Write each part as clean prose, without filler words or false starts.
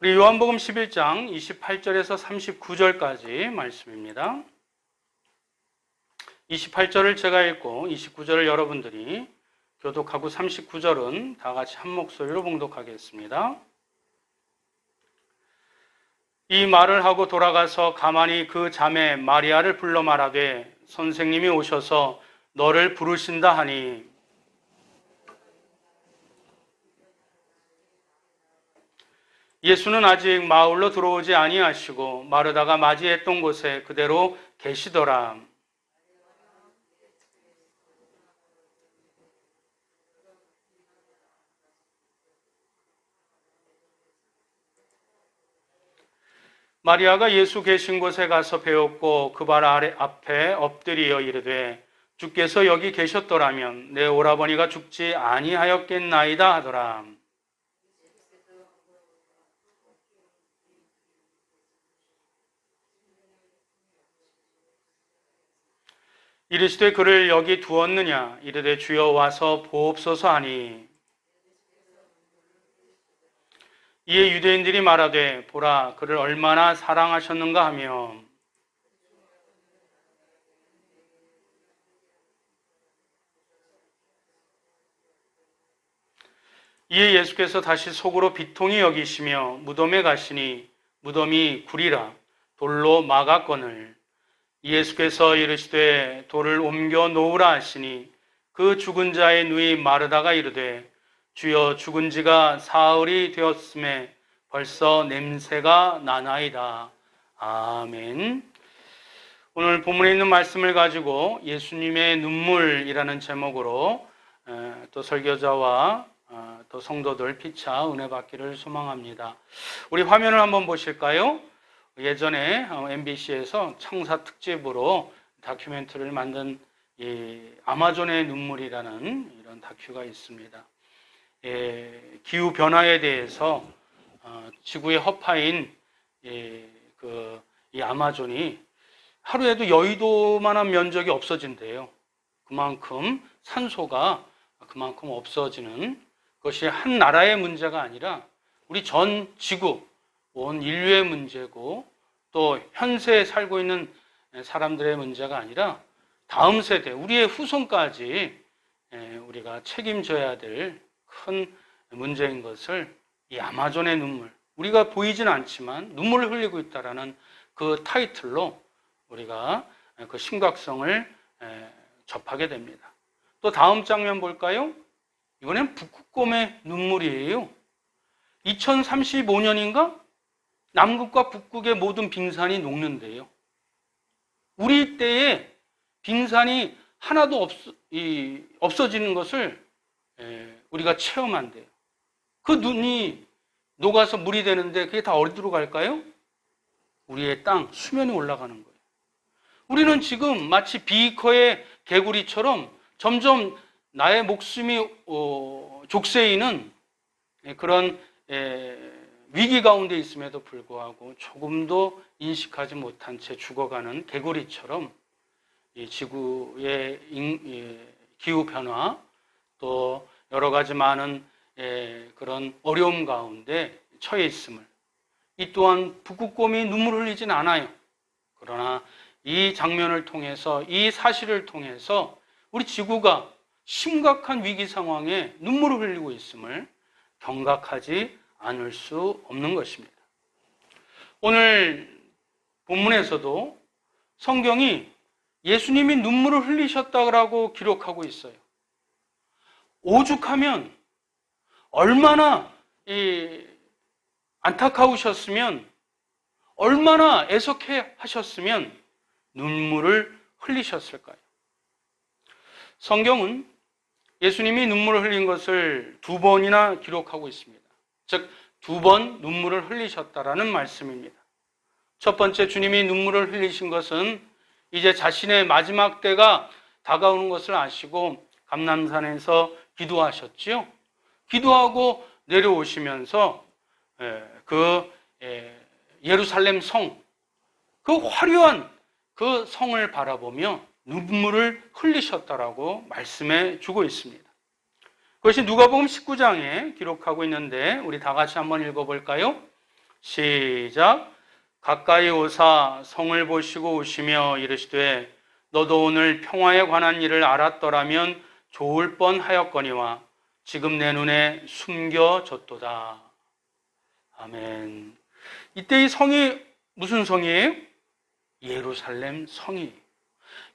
우리 요한복음 11장 28절에서 39절까지 말씀입니다. 28절을 제가 읽고 29절을 여러분들이 교독하고 39절은 다 같이 한 목소리로 봉독하겠습니다. 이 말을 하고 돌아가서 가만히 그 자매 마리아를 불러 말하되 선생님이 오셔서 너를 부르신다 하니 예수는 아직 마을로 들어오지 아니하시고 마르다가 맞이했던 곳에 그대로 계시더라. 마리아가 예수 계신 곳에 가서 배웠고 그 발 앞에 엎드리어 이르되 주께서 여기 계셨더라면 내 오라버니가 죽지 아니하였겠나이다 하더라. 이르시되 그를 여기 두었느냐 이르되 주여 와서 보옵소서 하니 이에 유대인들이 말하되 보라 그를 얼마나 사랑하셨는가 하며 이에 예수께서 다시 속으로 비통히 여기시며 무덤에 가시니 무덤이 구리라 돌로 막았거늘 예수께서 이르시되 돌을 옮겨 놓으라 하시니 그 죽은 자의 누이 마르다가 이르되 주여 죽은 지가 사흘이 되었음에 벌써 냄새가 나나이다. 아멘. 오늘 본문에 있는 말씀을 가지고 예수님의 눈물이라는 제목으로 또 설교자와 또 성도들 피차 은혜 받기를 소망합니다. 우리 화면을 한번 보실까요? 예전에 MBC에서 창사 특집으로 다큐멘터리를 만든 이 아마존의 눈물이라는 이런 다큐가 있습니다. 기후 변화에 대해서 지구의 허파인 이 아마존이 하루에도 여의도만한 면적이 없어진대요. 그만큼 산소가 그만큼 없어지는 것이 한 나라의 문제가 아니라 우리 전 지구 온 인류의 문제고 또 현세에 살고 있는 사람들의 문제가 아니라 다음 세대, 우리의 후손까지 우리가 책임져야 될 큰 문제인 것을 이 아마존의 눈물, 우리가 보이진 않지만 눈물을 흘리고 있다라는 그 타이틀로 우리가 그 심각성을 접하게 됩니다. 또 다음 장면 볼까요? 이번엔 북극곰의 눈물이에요. 2035년인가? 남극과 북극의 모든 빙산이 녹는데요. 우리 때에 빙산이 하나도 없어지는 것을 우리가 체험한대요. 그 눈이 녹아서 물이 되는데 그게 다 어디로 갈까요? 우리의 땅, 수면이 올라가는 거예요. 우리는 지금 마치 비커의 개구리처럼 점점 나의 목숨이 족쇄이는 그런 위기 가운데 있음에도 불구하고 조금도 인식하지 못한 채 죽어가는 개구리처럼 이 지구의 기후 변화 또 여러 가지 많은 그런 어려움 가운데 처해 있음을, 이 또한 북극곰이 눈물을 흘리진 않아요. 그러나 이 장면을 통해서, 이 사실을 통해서 우리 지구가 심각한 위기 상황에 눈물을 흘리고 있음을 경각하지 않을 수 없는 것입니다. 오늘 본문에서도 성경이 예수님이 눈물을 흘리셨다고 기록하고 있어요. 오죽하면 얼마나 안타까우셨으면, 얼마나 애석해 하셨으면 눈물을 흘리셨을까요? 성경은 예수님이 눈물을 흘린 것을 2번이나 기록하고 있습니다. 즉 2번 눈물을 흘리셨다라는 말씀입니다. 첫 번째, 주님이 눈물을 흘리신 것은 이제 자신의 마지막 때가 다가오는 것을 아시고 감람산에서 기도하셨지요. 기도하고 내려오시면서 예루살렘 성, 그 화려한 그 성을 바라보며 눈물을 흘리셨다라고 말씀해 주고 있습니다. 그것이 누가복음 19장에 기록하고 있는데 우리 다 같이 한번 읽어볼까요? 시작. 가까이 오사 성을 보시고 우시며 이르시되 너도 오늘 평화에 관한 일을 알았더라면 좋을 뻔하였거니와 지금 내 눈에 숨겨졌도다. 아멘. 이때 이 성이 무슨 성이에요? 예루살렘 성이에요.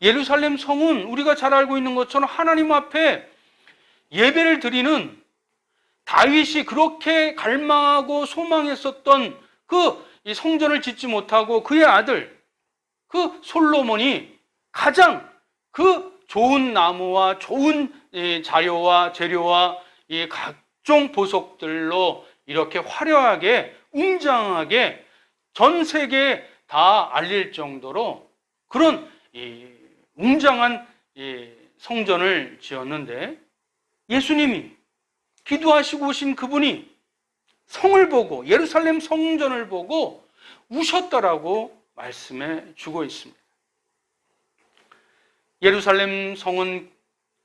예루살렘 성은 우리가 잘 알고 있는 것처럼 하나님 앞에 예배를 드리는, 다윗이 그렇게 갈망하고 소망했었던 이 성전을 짓지 못하고 그의 아들 그 솔로몬이 가장 그 좋은 나무와 좋은 자료와 재료와 이 각종 보석들로 이렇게 화려하게 웅장하게 전 세계에 다 알릴 정도로 그런 웅장한 성전을 지었는데, 예수님이 기도하시고 오신 그분이 성을 보고 예루살렘 성전을 보고 우셨다라고 말씀해 주고 있습니다. 예루살렘 성은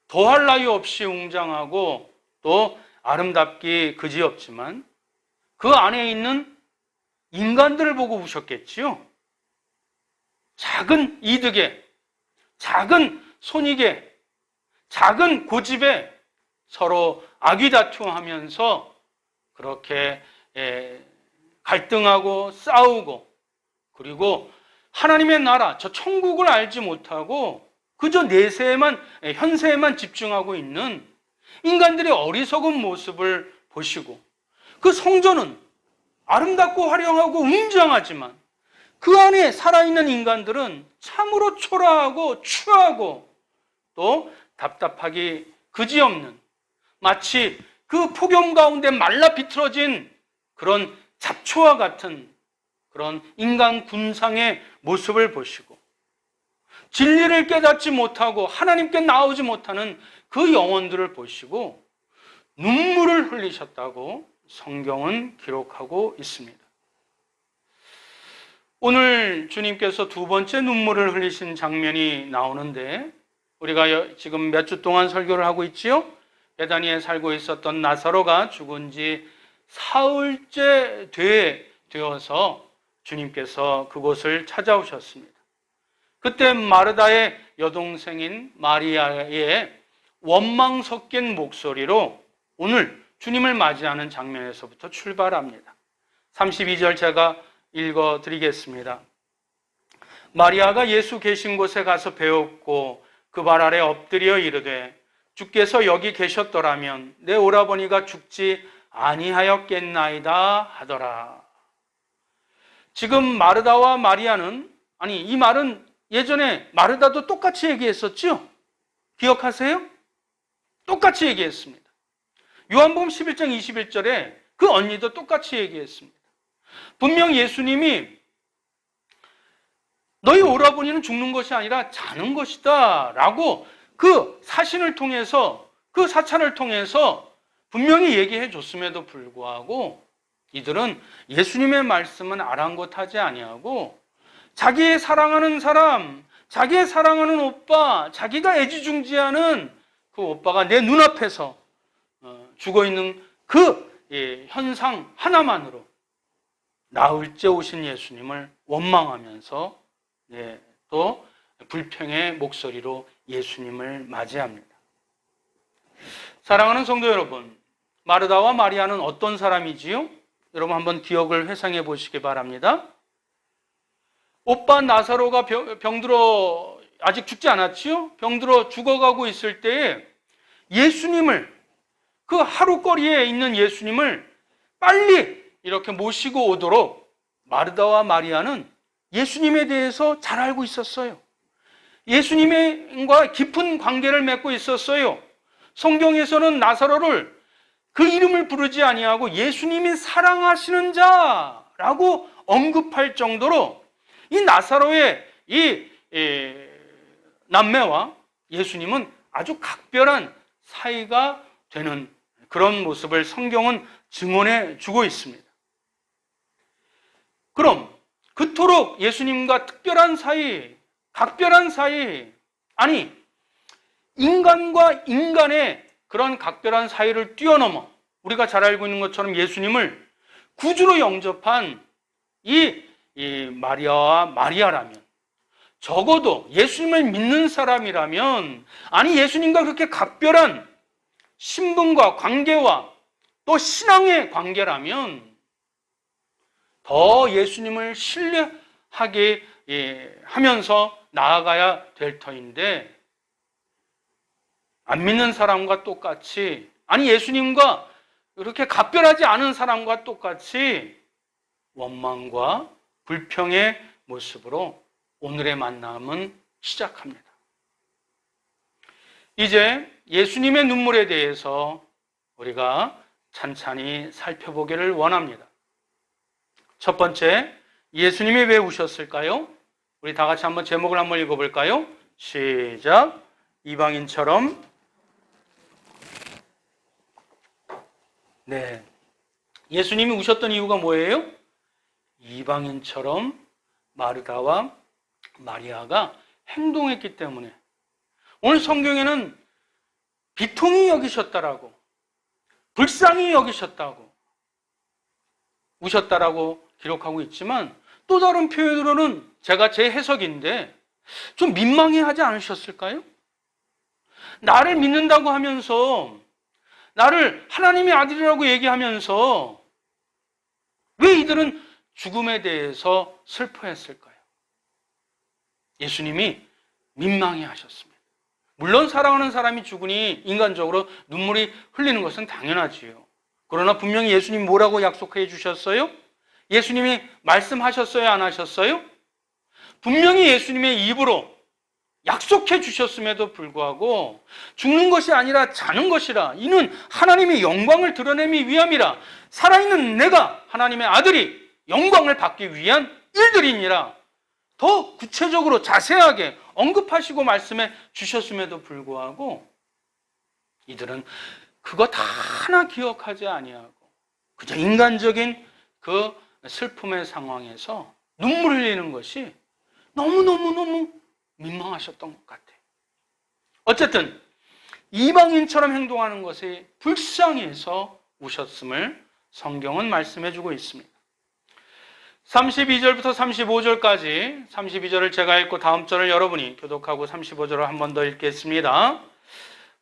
더할 나위 없이 웅장하고 또 아름답기 그지없지만 그 안에 있는 인간들을 보고 우셨겠지요. 작은 이득에, 작은 손익에, 작은 고집에 서로 아귀다투하면서 그렇게 갈등하고 싸우고, 그리고 하나님의 나라, 저 천국을 알지 못하고 그저 내세에만, 현세에만 집중하고 있는 인간들의 어리석은 모습을 보시고, 그 성전은 아름답고 화려하고 웅장하지만 그 안에 살아있는 인간들은 참으로 초라하고 추하고 또 답답하기 그지없는, 마치 그 폭염 가운데 말라 비틀어진 그런 잡초와 같은 그런 인간 군상의 모습을 보시고, 진리를 깨닫지 못하고 하나님께 나오지 못하는 그 영혼들을 보시고 눈물을 흘리셨다고 성경은 기록하고 있습니다. 오늘 주님께서 두 번째 눈물을 흘리신 장면이 나오는데, 우리가 지금 몇 주 동안 설교를 하고 있지요? 베다니에 살고 있었던 나사로가 죽은 지 사흘째 되어서 주님께서 그곳을 찾아오셨습니다. 그때 마르다의 여동생인 마리아의 원망 섞인 목소리로 오늘 주님을 맞이하는 장면에서부터 출발합니다. 32절 제가 읽어드리겠습니다. 마리아가 예수 계신 곳에 가서 배웠고 그 발 아래 엎드려 이르되 주께서 여기 계셨더라면 내 오라버니가 죽지 아니하였겠나이다 하더라. 지금 마르다와 마리아는, 이 말은 예전에 마르다도 똑같이 얘기했었죠? 기억하세요? 똑같이 얘기했습니다. 요한복음 11장 21절에 그 언니도 똑같이 얘기했습니다. 분명 예수님이 너희 오라버니는 죽는 것이 아니라 자는 것이다 라고 그 사신을 통해서, 그 사찬을 통해서 분명히 얘기해 줬음에도 불구하고 이들은 예수님의 말씀은 아랑곳하지 아니하고 자기의 사랑하는 사람, 자기의 사랑하는 오빠, 자기가 애지중지하는 그 오빠가 내 눈앞에서 죽어 있는 그 현상 하나만으로 나흘째 오신 예수님을 원망하면서 또 불평의 목소리로 예수님을 맞이합니다. 사랑하는 성도 여러분, 마르다와 마리아는 어떤 사람이지요? 여러분 한번 기억을 회상해 보시기 바랍니다. 오빠 나사로가 병들어 아직 죽지 않았지요? 병들어 죽어가고 있을 때에 예수님을, 그 하루거리에 있는 예수님을 빨리 이렇게 모시고 오도록 마르다와 마리아는 예수님에 대해서 잘 알고 있었어요. 예수님과 깊은 관계를 맺고 있었어요. 성경에서는 나사로를 그 이름을 부르지 아니하고 예수님이 사랑하시는 자라고 언급할 정도로 이 나사로의 이 남매와 예수님은 아주 각별한 사이가 되는 그런 모습을 성경은 증언해 주고 있습니다. 그럼 그토록 예수님과 특별한 사이, 각별한 사이, 인간과 인간의 그런 각별한 사이를 뛰어넘어 우리가 잘 알고 있는 것처럼 예수님을 구주로 영접한 이 마리아와 마리아라면, 적어도 예수님을 믿는 사람이라면, 아니 예수님과 그렇게 각별한 신분과 관계와 또 신앙의 관계라면 더 예수님을 신뢰하게 하면서 나아가야 될 터인데, 안 믿는 사람과 똑같이, 아니 예수님과 그렇게 각별하지 않은 사람과 똑같이 원망과 불평의 모습으로 오늘의 만남은 시작합니다. 이제 예수님의 눈물에 대해서 우리가 찬찬히 살펴보기를 원합니다. 첫 번째, 예수님이 왜 우셨을까요? 우리 다 같이 한번 제목을 한번 읽어볼까요? 시작. 이방인처럼. 네, 예수님이 우셨던 이유가 뭐예요? 이방인처럼 마르다와 마리아가 행동했기 때문에. 오늘 성경에는 비통히 여기셨다라고, 불쌍히 여기셨다고, 우셨다라고 기록하고 있지만, 또 다른 표현으로는 제가 제 해석인데 좀 민망해하지 않으셨을까요? 나를 믿는다고 하면서, 나를 하나님의 아들이라고 얘기하면서 왜 이들은 죽음에 대해서 슬퍼했을까요? 예수님이 민망해 하셨습니다. 물론 사랑하는 사람이 죽으니 인간적으로 눈물이 흘리는 것은 당연하지요. 그러나 분명히 예수님이 뭐라고 약속해 주셨어요? 예수님이 말씀하셨어요? 안 하셨어요? 분명히 예수님의 입으로 약속해 주셨음에도 불구하고 죽는 것이 아니라 자는 것이라, 이는 하나님의 영광을 드러내기 위함이라, 살아있는 내가 하나님의 아들이 영광을 받기 위한 일들이니라, 더 구체적으로 자세하게 언급하시고 말씀해 주셨음에도 불구하고 이들은 그거 다 하나 기억하지 아니하고 그저 인간적인 그 슬픔의 상황에서 눈물 흘리는 것이 너무너무너무 민망하셨던 것 같아요. 어쨌든 이방인처럼 행동하는 것이 불쌍해서 우셨음을 성경은 말씀해 주고 있습니다. 32절부터 35절까지, 32절을 제가 읽고 다음 절을 여러분이 교독하고 35절을 한 번 더 읽겠습니다.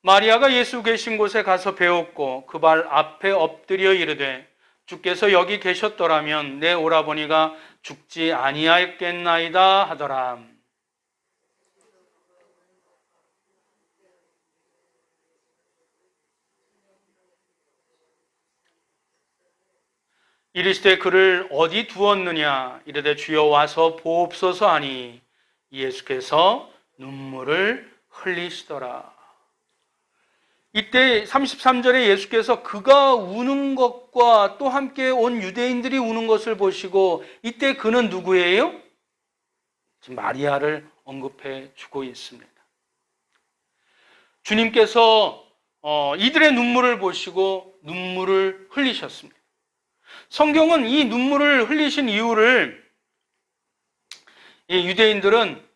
마리아가 예수 계신 곳에 가서 배웠고 그 발 앞에 엎드려 이르되, 주께서 여기 계셨더라면 내 오라버니가 죽지 아니하였겠나이다 하더라. 이르시되 그를 어디 두었느냐? 이르되 주여 와서 보옵소서 하니 예수께서 눈물을 흘리시더라. 이때 33절에 예수께서 그가 우는 것과 또 함께 온 유대인들이 우는 것을 보시고, 이때 그는 누구예요? 지금 마리아를 언급해 주고 있습니다. 주님께서 이들의 눈물을 보시고 눈물을 흘리셨습니다. 성경은 이 눈물을 흘리신 이유를, 유대인들은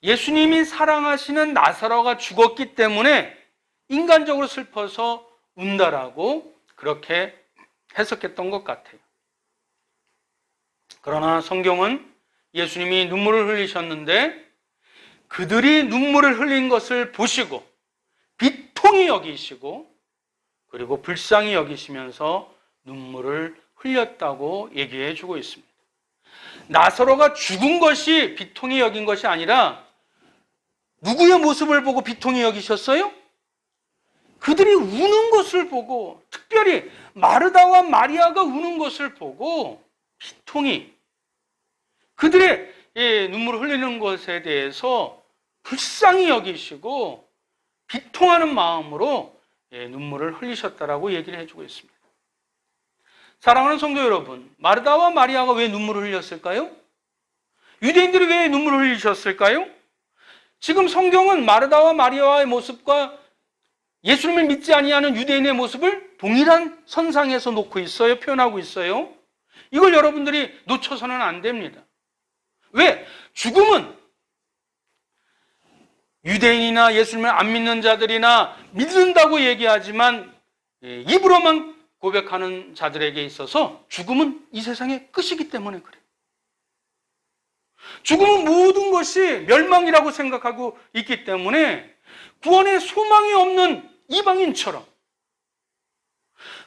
예수님이 사랑하시는 나사로가 죽었기 때문에 인간적으로 슬퍼서 운다라고 그렇게 해석했던 것 같아요. 그러나 성경은 예수님이 눈물을 흘리셨는데 그들이 눈물을 흘린 것을 보시고 비통히 여기시고 그리고 불쌍히 여기시면서 눈물을 흘렸다고 얘기해 주고 있습니다. 나사로가 죽은 것이 비통히 여긴 것이 아니라 누구의 모습을 보고 비통히 여기셨어요? 그들이 우는 것을 보고, 특별히 마르다와 마리아가 우는 것을 보고 비통히, 그들의 눈물을 흘리는 것에 대해서 불쌍히 여기시고 비통하는 마음으로 눈물을 흘리셨다라고 얘기를 해주고 있습니다. 사랑하는 성도 여러분, 마르다와 마리아가 왜 눈물을 흘렸을까요? 유대인들이 왜 눈물을 흘리셨을까요? 지금 성경은 마르다와 마리아의 모습과 예수님을 믿지 아니하는 유대인의 모습을 동일한 선상에서 놓고 있어요. 표현하고 있어요. 이걸 여러분들이 놓쳐서는 안 됩니다. 왜? 죽음은 유대인이나 예수님을 안 믿는 자들이나 믿는다고 얘기하지만 입으로만 고백하는 자들에게 있어서 죽음은 이 세상의 끝이기 때문에 그래요. 죽음은 모든 것이 멸망이라고 생각하고 있기 때문에 구원의 소망이 없는 이방인처럼,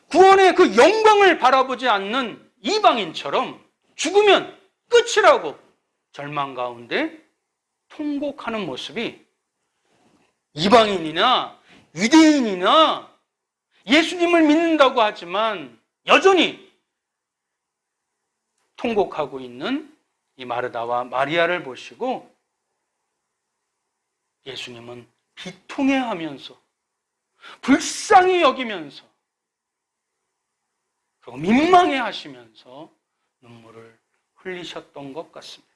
구원의 그 영광을 바라보지 않는 이방인처럼 죽으면 끝이라고 절망 가운데 통곡하는 모습이 이방인이나 유대인이나 예수님을 믿는다고 하지만 여전히 통곡하고 있는 이 마르다와 마리아를 보시고 예수님은 비통해하면서 불쌍히 여기면서 그리고 민망해 하시면서 눈물을 흘리셨던 것 같습니다.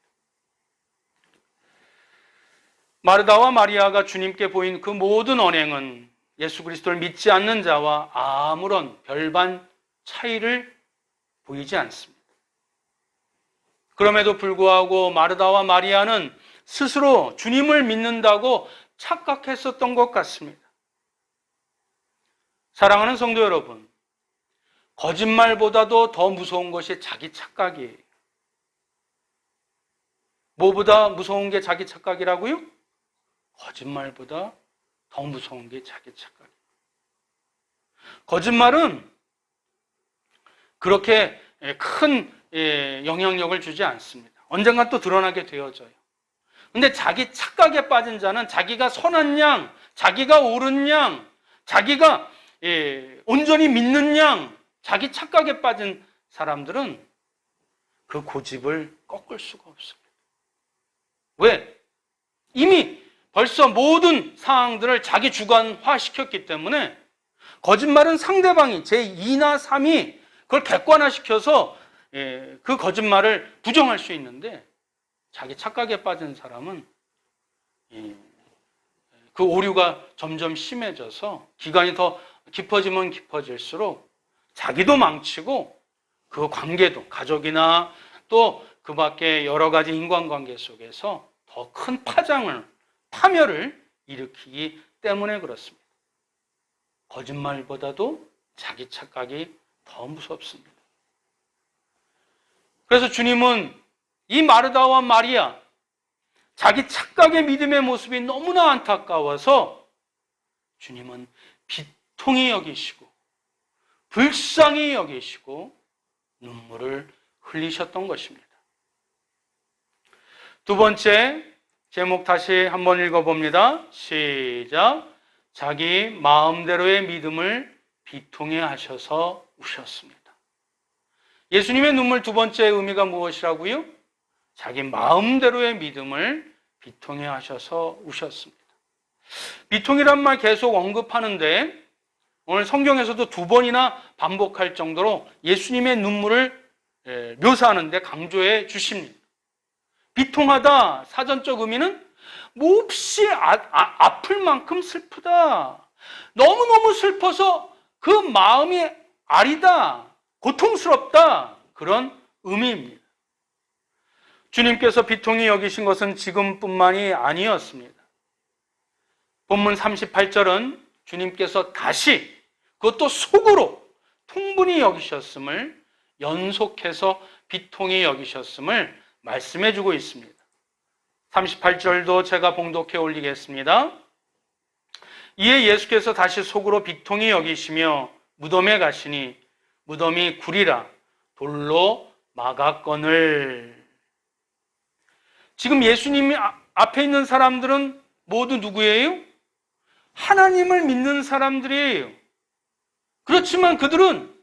마르다와 마리아가 주님께 보인 그 모든 언행은 예수 그리스도를 믿지 않는 자와 아무런 별반 차이를 보이지 않습니다. 그럼에도 불구하고 마르다와 마리아는 스스로 주님을 믿는다고 착각했었던 것 같습니다. 사랑하는 성도 여러분, 거짓말보다도 더 무서운 것이 자기 착각이에요. 뭐보다 무서운 게 자기 착각이라고요? 거짓말보다 더 무서운 게 자기 착각이에요. 거짓말은 그렇게 큰 영향력을 주지 않습니다. 언젠가 또 드러나게 되어져요. 근데 자기 착각에 빠진 자는 자기가 선한 양, 자기가 옳은 양, 자기가 온전히 믿는 양, 자기 착각에 빠진 사람들은 그 고집을 꺾을 수가 없습니다. 왜? 이미 벌써 모든 상황들을 자기 주관화 시켰기 때문에 거짓말은 상대방이 제2나 3이 그걸 객관화시켜서 그 거짓말을 부정할 수 있는데 자기 착각에 빠진 사람은 그 오류가 점점 심해져서 기간이 더 깊어지면 깊어질수록 자기도 망치고 그 관계도 가족이나 또 그 밖에 여러 가지 인간관계 속에서 더 큰 파멸을 일으키기 때문에 그렇습니다. 거짓말보다도 자기 착각이 더 무섭습니다. 그래서 주님은 이 마르다와 마리아, 자기 착각의 믿음의 모습이 너무나 안타까워서 주님은 비통히 여기시고 불쌍히 여기시고 눈물을 흘리셨던 것입니다. 두 번째 제목 다시 한번 읽어봅니다. 시작. 자기 마음대로의 믿음을 비통해 하셔서 우셨습니다. 예수님의 눈물 두 번째 의미가 무엇이라고요? 자기 마음대로의 믿음을 비통해 하셔서 우셨습니다. 비통이란 말 계속 언급하는데 오늘 성경에서도 두 번이나 반복할 정도로 예수님의 눈물을 묘사하는데 강조해 주십니다. 비통하다 사전적 의미는 몹시 아플 만큼 슬프다. 너무너무 슬퍼서 그 마음이 아리다. 고통스럽다. 그런 의미입니다. 주님께서 비통히 여기신 것은 지금뿐만이 아니었습니다. 본문 38절은 주님께서 다시 그것도 속으로 통분히 여기셨음을 연속해서 비통히 여기셨음을 말씀해 주고 있습니다. 38절도 제가 봉독해 올리겠습니다. 이에 예수께서 다시 속으로 비통히 여기시며 무덤에 가시니 무덤이 구리라 돌로 막았거늘. 지금 예수님이 앞에 있는 사람들은 모두 누구예요? 하나님을 믿는 사람들이에요. 그렇지만 그들은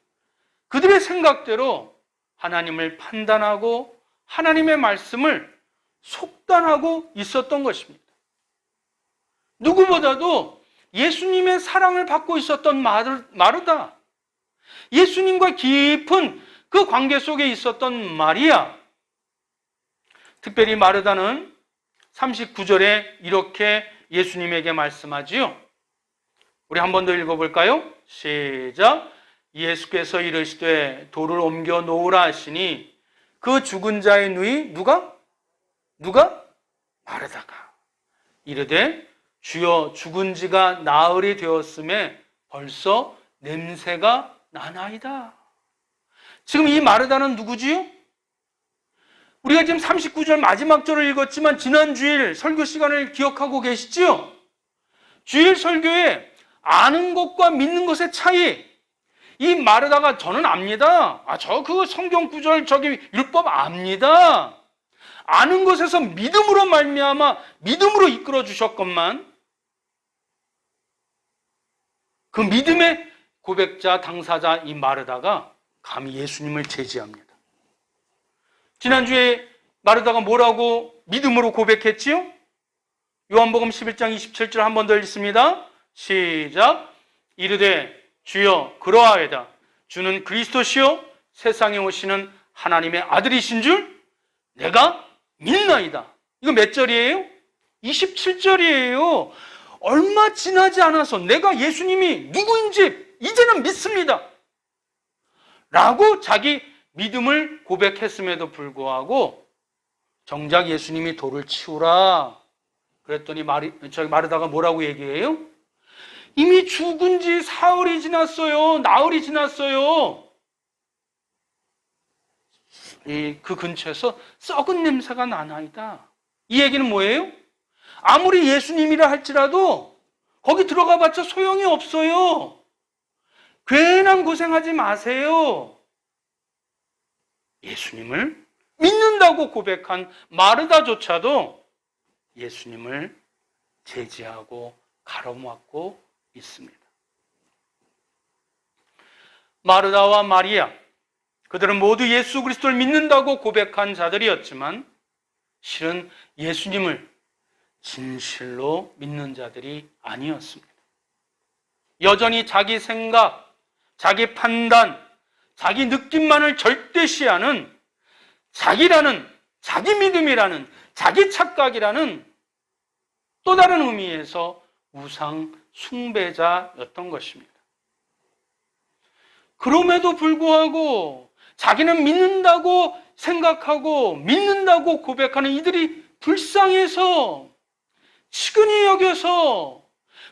그들의 생각대로 하나님을 판단하고 하나님의 말씀을 속단하고 있었던 것입니다. 누구보다도 예수님의 사랑을 받고 있었던 마르다, 예수님과 깊은 그 관계 속에 있었던 마리아, 특별히 마르다는 39절에 이렇게 예수님에게 말씀하지요. 우리 한 번 더 읽어볼까요? 시작. 예수께서 이르시되 돌을 옮겨 놓으라 하시니 그 죽은 자의 누이 누가? 마르다가 이르되 주여 죽은 지가 나흘이 되었음에 벌써 냄새가 나나이다. 지금 이 마르다는 누구지요? 우리가 지금 39절 마지막 절을 읽었지만 지난 주일 설교 시간을 기억하고 계시지요? 주일 설교에 아는 것과 믿는 것의 차이, 이 마르다가 저는 압니다. 저 그 성경 구절 저기 율법 압니다. 아는 것에서 믿음으로 말미암아 믿음으로 이끌어 주셨건만 그 믿음의 고백자 당사자 이 마르다가 감히 예수님을 제지합니다. 지난주에 마르다가 뭐라고 믿음으로 고백했지요? 요한복음 11장 27절 한 번 더 읽습니다. 시작. 이르되 주여 그러하이다. 주는 그리스도시요 세상에 오시는 하나님의 아들이신 줄 내가 믿나이다. 이거 몇 절이에요? 27절이에요. 얼마 지나지 않아서 내가 예수님이 누구인지 이제는 믿습니다. 라고 자기 믿음을 고백했음에도 불구하고 정작 예수님이 돌을 치우라 그랬더니 마르다가 뭐라고 얘기해요? 이미 죽은 지 사흘이 지났어요. 나흘이 지났어요. 그 근처에서 썩은 냄새가 나나이다. 이 얘기는 뭐예요? 아무리 예수님이라 할지라도 거기 들어가 봤자 소용이 없어요. 괜한 고생하지 마세요. 예수님을 믿는다고 고백한 마르다조차도 예수님을 제지하고 가로막고 있습니다. 마르다와 마리아, 그들은 모두 예수 그리스도를 믿는다고 고백한 자들이었지만 실은 예수님을 진실로 믿는 자들이 아니었습니다. 여전히 자기 생각, 자기 판단, 자기 느낌만을 절대시하는 자기라는, 자기 믿음이라는, 자기 착각이라는 또 다른 의미에서 우상 숭배자였던 것입니다. 그럼에도 불구하고 자기는 믿는다고 생각하고 믿는다고 고백하는 이들이 불쌍해서 치근히 여겨서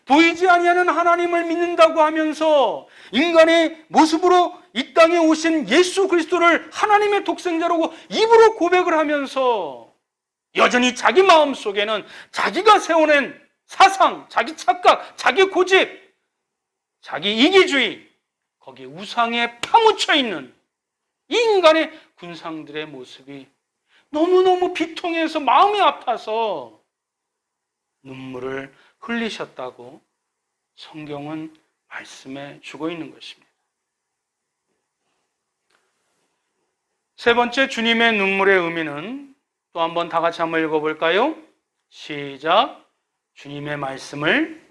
보이지 아니하는 하나님을 믿는다고 하면서 인간의 모습으로 이 땅에 오신 예수 그리스도를 하나님의 독생자라고 입으로 고백을 하면서 여전히 자기 마음속에는 자기가 세워낸 사상, 자기 착각, 자기 고집, 자기 이기주의, 거기에 우상에 파묻혀 있는 이 인간의 군상들의 모습이 너무너무 비통해서 마음이 아파서 눈물을 흘리셨다고 성경은 말씀해 주고 있는 것입니다. 세 번째, 주님의 눈물의 의미는 또 한번 다 같이 한번 읽어볼까요? 시작. 주님의 말씀을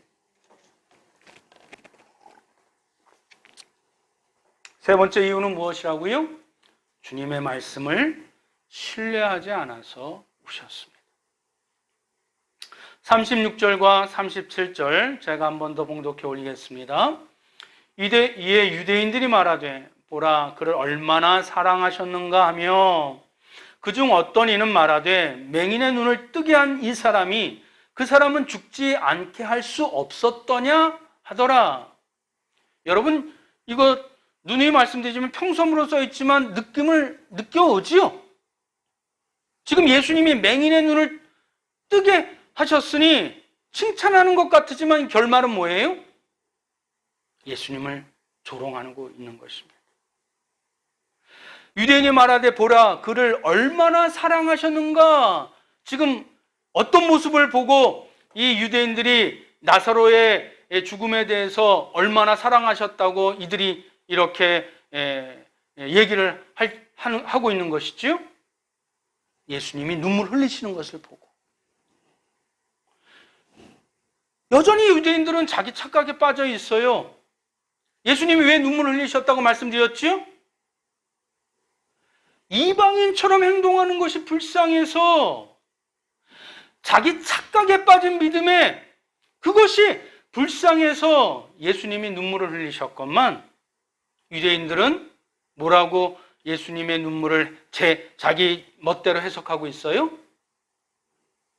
세 번째 이유는 무엇이라고요? 주님의 말씀을 신뢰하지 않아서 우셨습니다. 36절과 37절 제가 한 번 더 봉독해 올리겠습니다. 이에 유대인들이 말하되 보라 그를 얼마나 사랑하셨는가 하며 그중 어떤 이는 말하되 맹인의 눈을 뜨게 한 이 사람이 그 사람은 죽지 않게 할 수 없었더냐 하더라. 여러분 이거 누누이 말씀드리지만 평소문으로 써있지만 느낌을 느껴오지요? 지금 예수님이 맹인의 눈을 뜨게 하셨으니 칭찬하는 것 같지만 결말은 뭐예요? 예수님을 조롱하고 있는 것입니다. 유대인이 말하되 보라 그를 얼마나 사랑하셨는가. 지금 어떤 모습을 보고 이 유대인들이 나사로의 죽음에 대해서 얼마나 사랑하셨다고 이들이 이렇게 얘기를 하고 있는 것이지요? 예수님이 눈물 흘리시는 것을 보고. 여전히 유대인들은 자기 착각에 빠져 있어요. 예수님이 왜 눈물 흘리셨다고 말씀드렸지요? 이방인처럼 행동하는 것이 불쌍해서 자기 착각에 빠진 믿음에 그것이 불쌍해서 예수님이 눈물을 흘리셨건만 유대인들은 뭐라고 예수님의 눈물을 자기 멋대로 해석하고 있어요?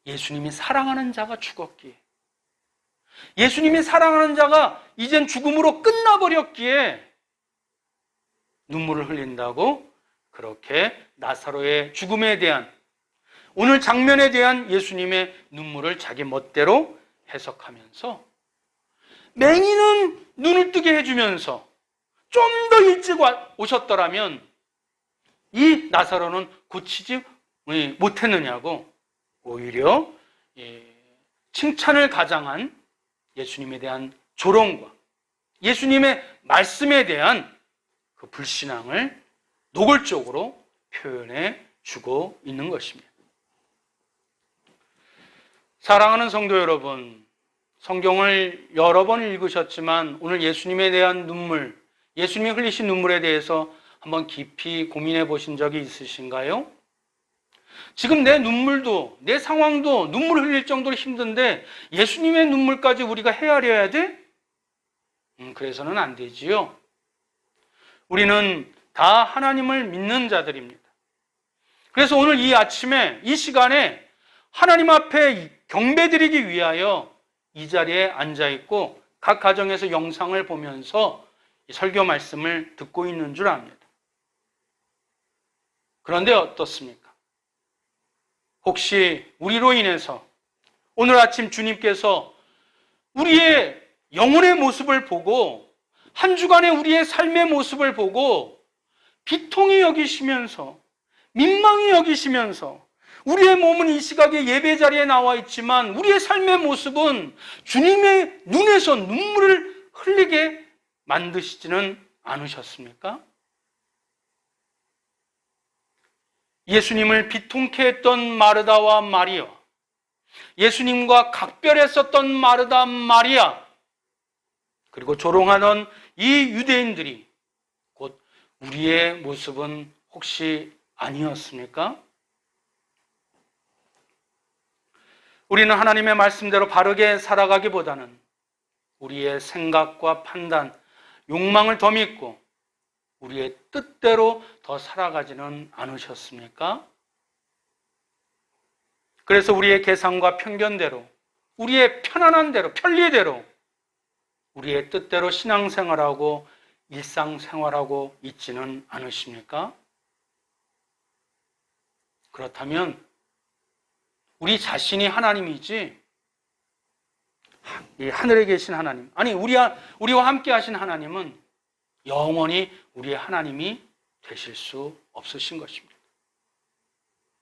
예수님이 사랑하는 자가 죽었기에, 예수님이 사랑하는 자가 이젠 죽음으로 끝나버렸기에 눈물을 흘린다고 그렇게 나사로의 죽음에 대한, 오늘 장면에 대한 예수님의 눈물을 자기 멋대로 해석하면서 맹인은 눈을 뜨게 해주면서 좀 더 일찍 오셨더라면 이 나사로는 고치지 못했느냐고 오히려 칭찬을 가장한 예수님에 대한 조롱과 예수님의 말씀에 대한 그 불신앙을 노골적으로 표현해 주고 있는 것입니다. 사랑하는 성도 여러분, 성경을 여러 번 읽으셨지만 오늘 예수님에 대한 눈물, 예수님이 흘리신 눈물에 대해서 한번 깊이 고민해 보신 적이 있으신가요? 지금 내 눈물도, 내 상황도 눈물을 흘릴 정도로 힘든데 예수님의 눈물까지 우리가 헤아려야 돼? 그래서는 안 되지요. 우리는 다 하나님을 믿는 자들입니다. 그래서 오늘 이 아침에, 이 시간에 하나님 앞에 경배드리기 위하여 이 자리에 앉아있고 각 가정에서 영상을 보면서 설교 말씀을 듣고 있는 줄 압니다. 그런데 어떻습니까? 혹시 우리로 인해서 오늘 아침 주님께서 우리의 영혼의 모습을 보고 한 주간의 우리의 삶의 모습을 보고 비통히 여기시면서 민망히 여기시면서 우리의 몸은 이 시각에 예배 자리에 나와 있지만 우리의 삶의 모습은 주님의 눈에서 눈물을 흘리게 만드시지는 않으셨습니까? 예수님을 비통케 했던 마르다와 마리아, 예수님과 각별했었던 마르다 마리아, 그리고 조롱하던 이 유대인들이 곧 우리의 모습은 혹시 아니었습니까? 우리는 하나님의 말씀대로 바르게 살아가기보다는 우리의 생각과 판단, 욕망을 더 믿고 우리의 뜻대로 더 살아가지는 않으셨습니까? 그래서 우리의 계산과 편견대로, 우리의 편안한 대로, 편리대로 우리의 뜻대로 신앙생활하고 일상생활하고 있지는 않으십니까? 그렇다면 우리 자신이 하나님이지 이 하늘에 계신 하나님, 아니 우리와 함께 하신 하나님은 영원히 우리의 하나님이 되실 수 없으신 것입니다.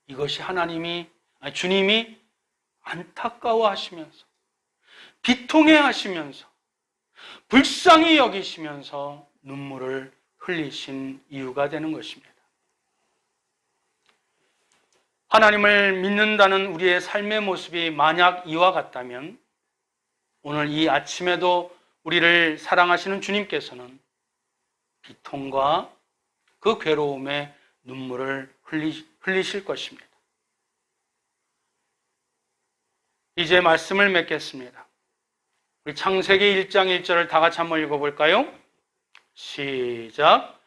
이것이 주님이 안타까워하시면서 비통해 하시면서 불쌍히 여기시면서 눈물을 흘리신 이유가 되는 것입니다. 하나님을 믿는다는 우리의 삶의 모습이 만약 이와 같다면 오늘 이 아침에도 우리를 사랑하시는 주님께서는 비통과 그 괴로움에 눈물을 흘리실 것입니다. 이제 말씀을 맺겠습니다. 우리 창세기 1장 1절을 다 같이 한번 읽어볼까요? 시작.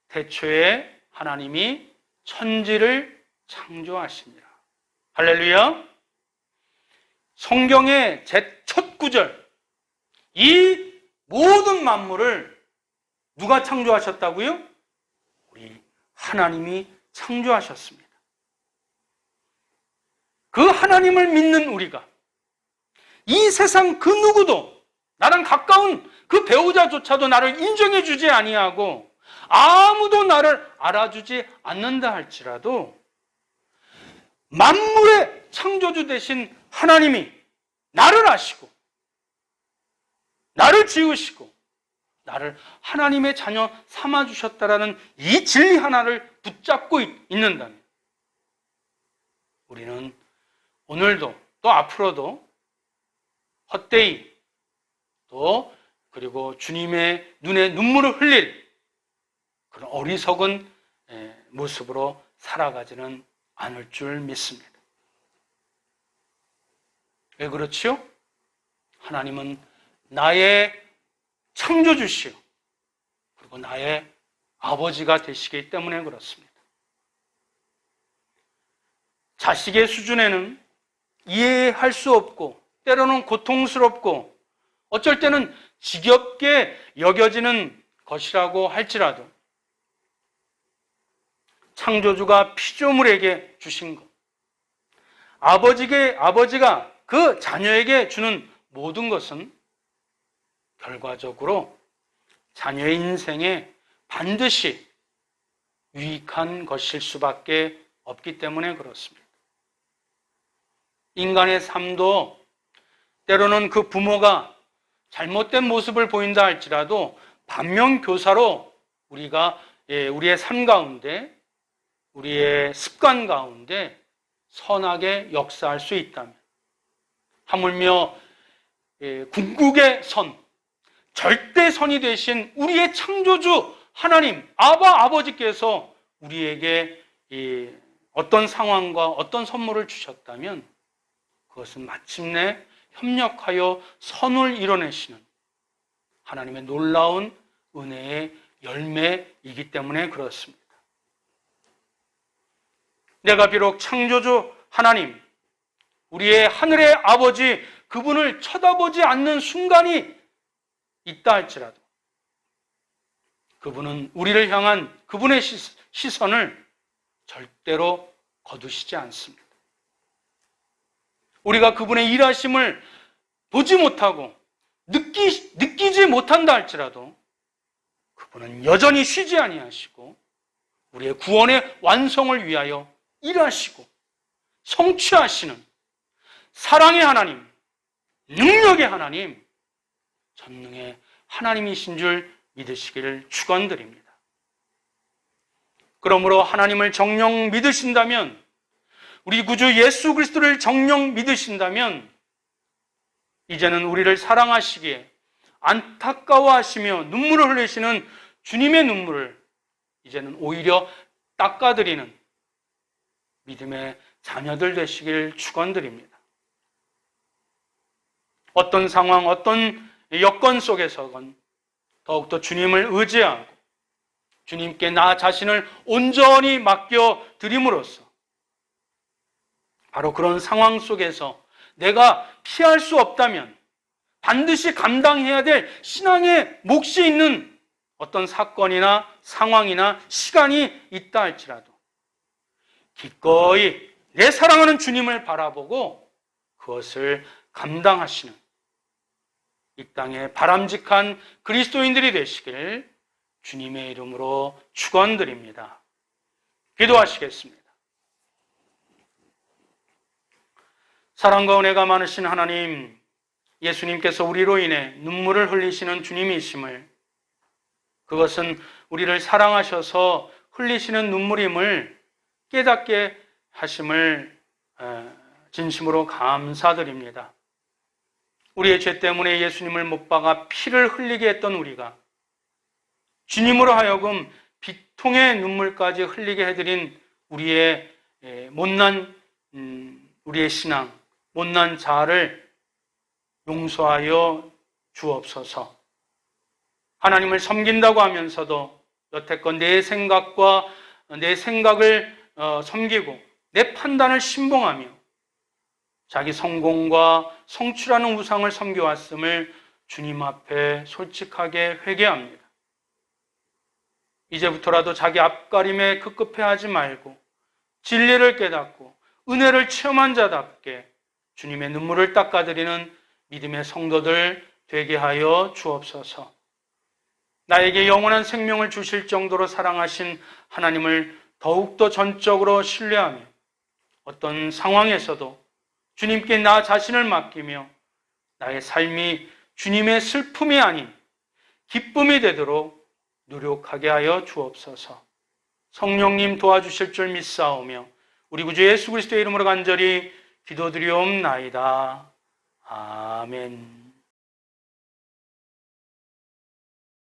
태초에 하나님이 천지를 창조하시니라. 할렐루야. 성경의 제 첫 구절, 이 모든 만물을 누가 창조하셨다고요? 우리 하나님이 창조하셨습니다. 그 하나님을 믿는 우리가 이 세상 그 누구도 나랑 가까운 그 배우자조차도 나를 인정해 주지 아니하고 아무도 나를 알아주지 않는다 할지라도 만물의 창조주 되신 하나님이 나를 아시고 나를 지으시고 나를 하나님의 자녀 삼아주셨다라는 이 진리 하나를 붙잡고 있는다면 우리는 오늘도 또 앞으로도 헛되이 또 그리고 주님의 눈에 눈물을 흘릴 그런 어리석은 모습으로 살아가지는 않을 줄 믿습니다. 왜 그렇지요? 하나님은 나의 창조주시오 그리고 나의 아버지가 되시기 때문에 그렇습니다. 자식의 수준에는 이해할 수 없고 때로는 고통스럽고 어쩔 때는 지겹게 여겨지는 것이라고 할지라도 창조주가 피조물에게 주신 것, 아버지가 그 자녀에게 주는 모든 것은 결과적으로 자녀의 인생에 반드시 유익한 것일 수밖에 없기 때문에 그렇습니다. 인간의 삶도 때로는 그 부모가 잘못된 모습을 보인다 할지라도 반면교사로 우리가 우리의 삶 가운데, 우리의 습관 가운데 선하게 역사할 수 있다면, 하물며 궁극의 선, 절대선이 되신 우리의 창조주 하나님, 아버지께서 우리에게 어떤 상황과 어떤 선물을 주셨다면 그것은 마침내 협력하여 선을 이뤄내시는 하나님의 놀라운 은혜의 열매이기 때문에 그렇습니다. 내가 비록 창조주 하나님, 우리의 하늘의 아버지, 그분을 쳐다보지 않는 순간이 있다 할지라도 그분은 우리를 향한 그분의 시선을 절대로 거두시지 않습니다. 우리가 그분의 일하심을 보지 못하고 느끼지 못한다 할지라도 그분은 여전히 쉬지 아니하시고 우리의 구원의 완성을 위하여 일하시고 성취하시는 사랑의 하나님, 능력의 하나님, 전능의 하나님이신 줄 믿으시기를 축원드립니다. 그러므로 하나님을 정녕 믿으신다면, 우리 구주 예수 그리스도를 정녕 믿으신다면 이제는 우리를 사랑하시기에 안타까워하시며 눈물을 흘리시는 주님의 눈물을 이제는 오히려 닦아드리는 믿음의 자녀들 되시길 축원드립니다. 어떤 상황, 어떤 여건 속에서건 더욱더 주님을 의지하고 주님께 나 자신을 온전히 맡겨드림으로써 바로 그런 상황 속에서 내가 피할 수 없다면 반드시 감당해야 될 신앙의 몫이 있는 어떤 사건이나 상황이나 시간이 있다 할지라도 기꺼이 내 사랑하는 주님을 바라보고 그것을 감당하시는 이 땅의 바람직한 그리스도인들이 되시길 주님의 이름으로 축원드립니다. 기도하시겠습니다. 사랑과 은혜가 많으신 하나님, 예수님께서 우리로 인해 눈물을 흘리시는 주님이심을, 그것은 우리를 사랑하셔서 흘리시는 눈물임을 깨닫게 하심을 진심으로 감사드립니다. 우리의 죄 때문에 예수님을 못 박아 피를 흘리게 했던 우리가 주님으로 하여금 비통의 눈물까지 흘리게 해드린 우리의 못난 우리의 신앙, 못난 자아를 용서하여 주옵소서. 하나님을 섬긴다고 하면서도 여태껏 내 생각을 섬기고 내 판단을 신봉하며 자기 성공과 성취라는 우상을 섬겨왔음을 주님 앞에 솔직하게 회개합니다. 이제부터라도 자기 앞가림에 급급해하지 말고 진리를 깨닫고 은혜를 체험한 자답게 주님의 눈물을 닦아드리는 믿음의 성도들 되게 하여 주옵소서. 나에게 영원한 생명을 주실 정도로 사랑하신 하나님을 더욱더 전적으로 신뢰하며 어떤 상황에서도 주님께 나 자신을 맡기며 나의 삶이 주님의 슬픔이 아닌 기쁨이 되도록 노력하게 하여 주옵소서. 성령님 도와주실 줄 믿사오며 우리 구주 예수 그리스도의 이름으로 간절히 기도드리옵나이다. 아멘.